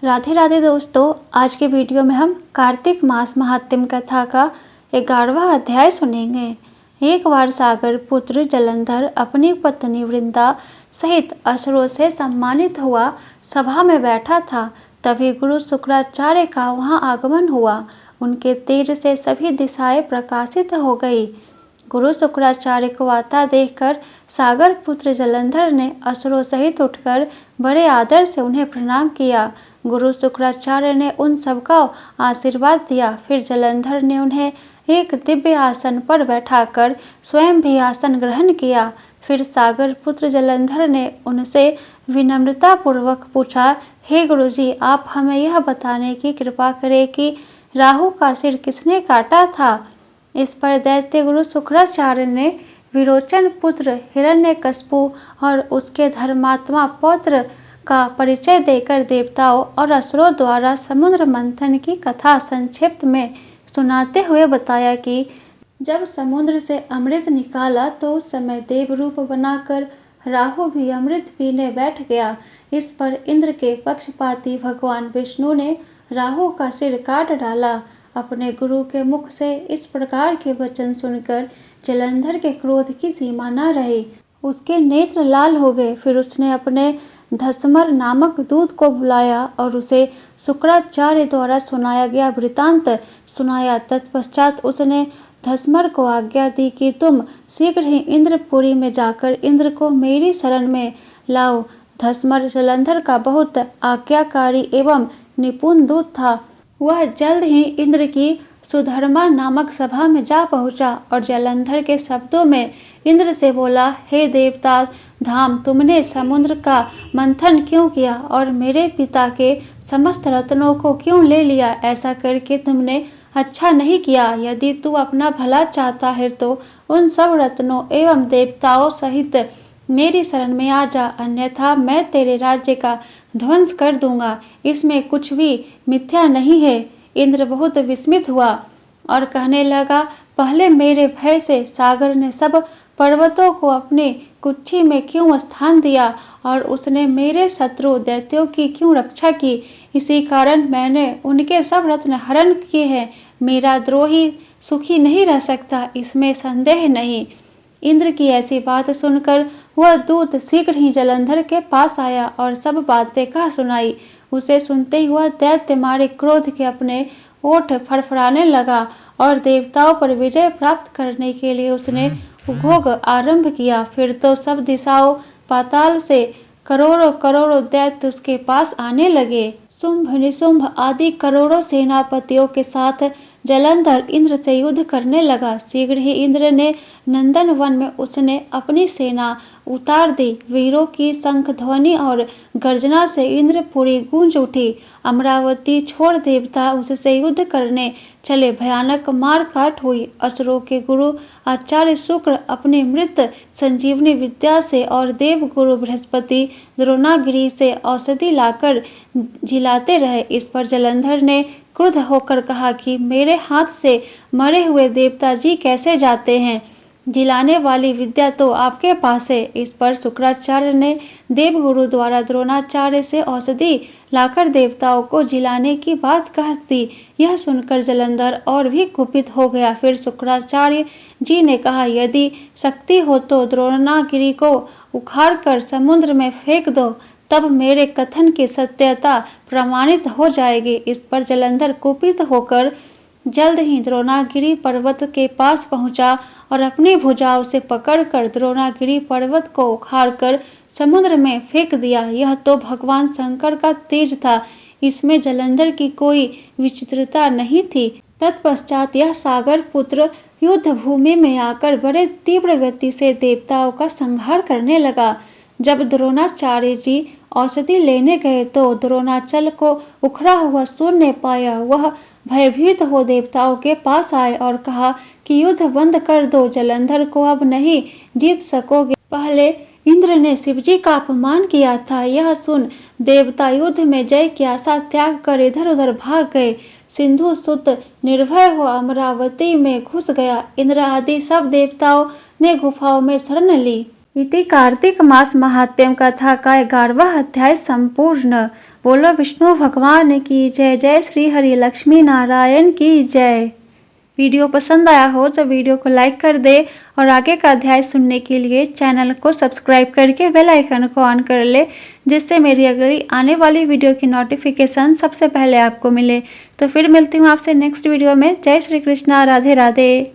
राधे राधे दोस्तों, आज के वीडियो में हम कार्तिक मास महात्म्य कथा का 11वां अध्याय सुनेंगे। एक बार सागर पुत्र जलंधर अपनी पत्नी वृंदा सहित असुरों से सम्मानित हुआ सभा में बैठा था। तभी गुरु शुक्राचार्य का वहां आगमन हुआ। उनके तेज से सभी दिशाएं प्रकाशित हो गई। गुरु शुक्राचार्य को आता देखकर सागर पुत्र जलंधर ने असुरों सहित उठकर बड़े आदर से उन्हें प्रणाम किया। गुरु शुक्राचार्य ने उन सबका आशीर्वाद दिया। फिर जलंधर ने उन्हें एक दिव्य आसन पर बैठाकर स्वयं भी आसन ग्रहण किया। फिर सागर पुत्र जलंधर ने उनसे विनम्रता पूर्वक पूछा, हे गुरुजी, आप हमें यह बताने की कृपा करें कि राहु का सिर किसने काटा था। इस पर दैत्य गुरु शुक्राचार्य ने विरोचन पुत्र हिरण्यकश्यप और उसके धर्मात्मा पौत्र का परिचय देकर देवताओं और असुरों द्वारा समुद्र मंथन की कथा संक्षिप्त में सुनाते हुए बताया कि जब समुद्र से अमृत निकाला तो उस समय देव रूप बनाकर राहु भी अमृत पीने बैठ गया। इस पर इंद्र के पक्षपाती भगवान विष्णु ने राहु का सिर काट डाला। अपने गुरु के मुख से इस प्रकार के वचन सुनकर जलंधर के क्रोध की सीमा न रही। उसके नेत्र लाल हो गए। फिर उसने अपने धसमर नामक दूत को बुलाया और उसे शुक्राचार्य द्वारा सुनाया गया वृतांत सुनाया। तत्पश्चात उसने धसमर को आज्ञा दी कि तुम शीघ्र ही इंद्रपुरी में जाकर इंद्र को मेरी शरण में लाओ। धसमर जलंधर का बहुत आज्ञाकारी एवं निपुण दूत था। वह जल्द ही इंद्र की सुधर्मा नामक सभा में जा पहुंचा और जलंधर के शब्दों में इंद्र से बोला, हे देवता धाम, तुमने समुद्र का मंथन क्यों किया और मेरे पिता के समस्त रत्नों को क्यों ले लिया। ऐसा करके तुमने अच्छा नहीं किया। यदि तू अपना भला चाहता है तो उन सब रत्नों एवं देवताओं सहित मेरी शरण में आ जा, अन्यथा मैं तेरे राज्य का ध्वंस कर दूंगा। इसमें कुछ भी मिथ्या नहीं है। इंद्र बहुत विस्मित हुआ और कहने लगा, पहले मेरे भय से सागर ने सब पर्वतों को अपनी कुक्षी में क्यों स्थान दिया और उसने मेरे शत्रु दैत्यों की क्यों रक्षा की। इसी कारण मैंने उनके सब रत्न हरण किए हैं। मेरा द्रोही सुखी नहीं रह सकता, इसमें संदेह नहीं। इंद्र की ऐसी बात सुनकर वह दूत शीघ्र ही जलंधर के पास आया और सब बातें कह सुनाई। उसे सुनते ही वह दैत्य मारे क्रोध के अपने ओठ फड़फड़ाने लगा और देवताओं पर विजय प्राप्त करने के लिए उसने उद्योग आरंभ किया। फिर तो सब दिशाओं पाताल से करोड़ों करोड़ों दैत्य उसके पास आने लगे। शुंभ निशुंभ आदि करोड़ों सेनापतियों के साथ जलंधर इंद्र से युद्ध करने लगा। शीघ्र ही इंद्र ने नंदन वन में उसने अपनी सेना उतार दी। वीरों की शंख ध्वनि और गर्जना से इंद्रपुरी गूंज उठी। अमरावती छोड़ देवता उससे युद्ध करने चले। भयानक मार काट हुई। असुरों के गुरु आचार्य शुक्र अपनी मृत संजीवनी विद्या से और देव गुरु बृहस्पति द्रोणागिरी से औषधि लाकर जिलाते रहे। इस पर जलंधर ने क्रुद्ध होकर कहा कि मेरे हाथ से मरे हुए देवता जी कैसे जाते हैं। जिलाने वाली विद्या तो आपके पास है। इस पर शुक्राचार्य ने देवगुरु द्वारा द्रोणाचार्य से औषधि लाकर देवताओं को जिलाने की बात कह दी। यह सुनकर जलंधर और भी कुपित हो गया। फिर शुक्राचार्य जी ने कहा, यदि शक्ति हो तो द्रोणागिरी को उखाड़कर समुद्र में फेंक दो, तब मेरे कथन की सत्यता प्रमाणित हो जाएगी। इस पर जलंधर कुपित होकर जल्द ही द्रोणागिरी पर्वत के पास पहुंचा और अपनी भुजाओं से पकड़कर द्रोणागिरी पर्वत को उखाड़कर समुद्र में फेंक दिया। यह तो भगवान शंकर का तेज था, इसमें जलंधर की कोई विचित्रता नहीं थी। तत्पश्चात यह सागर पुत्र युद्ध भूमि में आकर बड़े तीव्र गति से देवताओं का संहार करने लगा। जब द्रोणाचार्य जी औषधि लेने गए तो द्रोणाचल को उखड़ा हुआ शून्य पाया। वह भयभीत हो देवताओं के पास आए और कहा कि युद्ध बंद कर दो, जलंधर को अब नहीं जीत सकोगे। पहले इंद्र ने शिवजी का अपमान किया था। यह सुन देवता युद्ध में जय की आशा त्याग कर इधर उधर भाग गए। सिंधु सुत निर्भय हो अमरावती में घुस गया। इंद्र आदि सब देवताओं ने गुफाओं में शरण ली। इति कार्तिक मास महात्म्य कथा का 11वां अध्याय संपूर्ण। बोलो विष्णु भगवान की जय। जय श्री हरि लक्ष्मी नारायण की जय। वीडियो पसंद आया हो तो वीडियो को लाइक कर दे और आगे का अध्याय सुनने के लिए चैनल को सब्सक्राइब करके बेल आइकन को ऑन कर ले, जिससे मेरी अगली आने वाली वीडियो की नोटिफिकेशन सबसे पहले आपको मिले। तो फिर मिलती हूँ आपसे नेक्स्ट वीडियो में। जय श्री कृष्णा, राधे राधे।